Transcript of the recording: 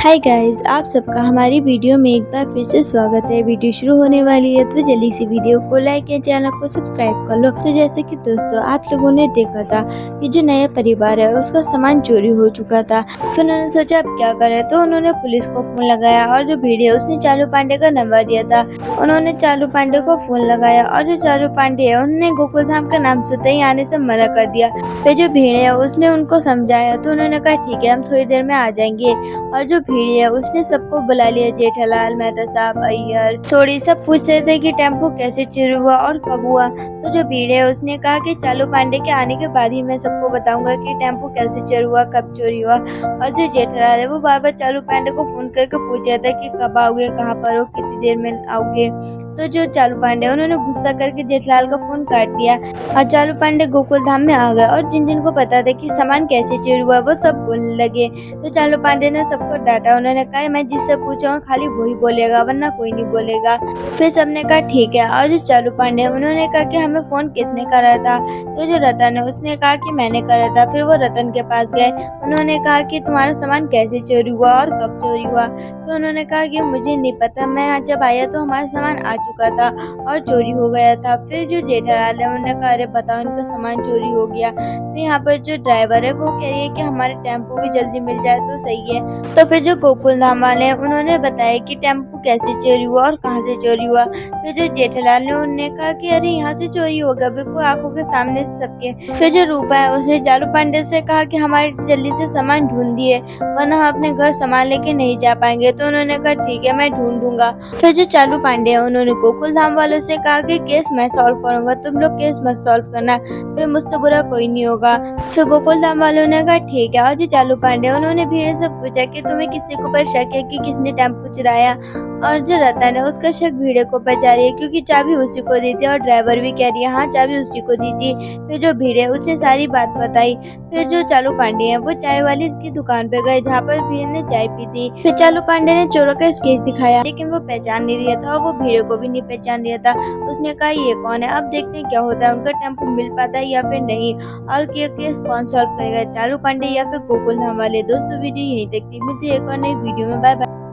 Hi guys, आप सबका हमारी वीडियो में एक बार फिर से स्वागत है। वीडियो शुरू होने वाली है तो जल्दी से वीडियो को लाइक या चैनल को सब्सक्राइब कर लो। तो जैसे कि दोस्तों आप लोगों ने देखा था कि जो नया परिवार है उसका सामान चोरी हो चुका था। फिर उन्होंने सोचा अब क्या करें, तो उन्होंने पुलिस को फोन लगाया और जो भीड़ है उसने चालू पांडे का नंबर दिया था। उन्होंने चालू पांडे को फोन लगाया और जो चालू पांडे है उन्होंने गोकुलधाम का नाम सुनते ही आने से मना कर दिया। फिर जो भीड़ है उसने उनको समझाया तो उन्होंने कहा ठीक है, हम थोड़ी देर में आ जाएंगे। और जो भीड़ है उसने सबको बुला लिया, जेठालाल, मेहता साहब, अय्यर, सोडी सब पूछ रहे थे कि टेम्पो कैसे चोरी हुआ और कब हुआ। तो जो भीड़ है उसने कहा कि चालू पांडे के आने के बाद ही मैं सबको बताऊंगा कि टेम्पो कैसे चोरी हुआ, कब चोरी हुआ। और जो जेठालाल है वो बार बार चालू पांडे को फोन करके पूछ रहा था कि कब आओगे, कहाँ पर हो, कितनी देर में आओगे। तो जो चालू पांडे उन्होंने गुस्सा करके जेठालाल का फोन काट दिया और चालू पांडे गोकुलधाम में आ गए। और जिन जिन को पता था कि सामान कैसे चोरी हुआ वो सब बोलने लगे। तो चालू पांडे ने सबको डांटा। उन्होंने कहा मैं जिससे पूछूंगा खाली वही बोलेगा, वरना कोई नहीं बोलेगा। फिर सबने कहा ठीक है। और जो चालू पांडे उन्होंने कहा कि हमें फोन किसने करा था। तो जो रतन है उसने कहा कि मैंने करा था। फिर वो रतन के पास गए। उन्होंने कहा कि तुम्हारा सामान कैसे चोरी हुआ और कब चोरी हुआ। तो उन्होंने कहा कि मुझे नहीं पता, मैं आज जब आया तो हमारा सामान आ चुका था और चोरी हो गया था। फिर जो जेठालाल है उन्होंने कहा अरे बताओ, इनका सामान चोरी हो गया। फिर यहाँ पर जो ड्राइवर है वो कह रही है कि हमारे टेम्पो भी जल्दी मिल जाए तो सही है। तो फिर जो गोकुलधाम वाले हैं उन्होंने बताया कि टेम्पो कैसे चोरी हुआ और कहाँ से चोरी हुआ। फिर जो जेठालाल ने उन्होंने कहा कि अरे यहाँ से चोरी हो गया, बिल्कुल आंखों के सामने से सबके। फिर जो रूपा है उसने चालू पांडे से कहा कि हमारे जल्दी से सामान ढूंढ दिए, वरना हम अपने घर सामान लेके नहीं जा पाएंगे। तो उन्होंने कहा ठीक है, मैं ढूंढ दूंगा। फिर जो चालू पांडे हैं उन्होंने गोकुलधाम वालों से कहा कि केस मैं सॉल्व करूंगा, तुम लोग केस मत सॉल्व करना, फिर मुझसे बुरा कोई नहीं होगा। फिर गोकुलधाम वालों ने कहा ठीक है। और जो चालू पांडे उन्होंने भीड़ से पूछा कि तुम्हें किसी के ऊपर शक है कि किसने टेम्पो चुराया। और जो रतन है उसका शक भीड़े को ऊपर जा रही है क्योंकि चाबी उसी को दी थी और ड्राइवर भी कह रही है हाँ चाबी उसी को दी थी। फिर जो भीड़ है उसने सारी बात बताई। फिर जो चालू पांडे हैं वो चाय वाली की दुकान पे गए जहाँ पर भीड़ ने चाय पी थी। फिर चालू पांडे ने चोरों का स्केच दिखाया, लेकिन वो पहचान नहीं रहा था और वो भीड़े को भी नहीं पहचान रहा था। उसने कहा ये कौन है, अब देखते हैं क्या होता है, उनका टेम्पो मिल पाता है या फिर नहीं, और ये केस कौन सॉल्व करेगा, चालू पांडे या फिर गोकुलधाम वाले। दोस्तों वीडियो यहीं तक थी, मिलते हैं एक और नई वीडियो में। Bye bye.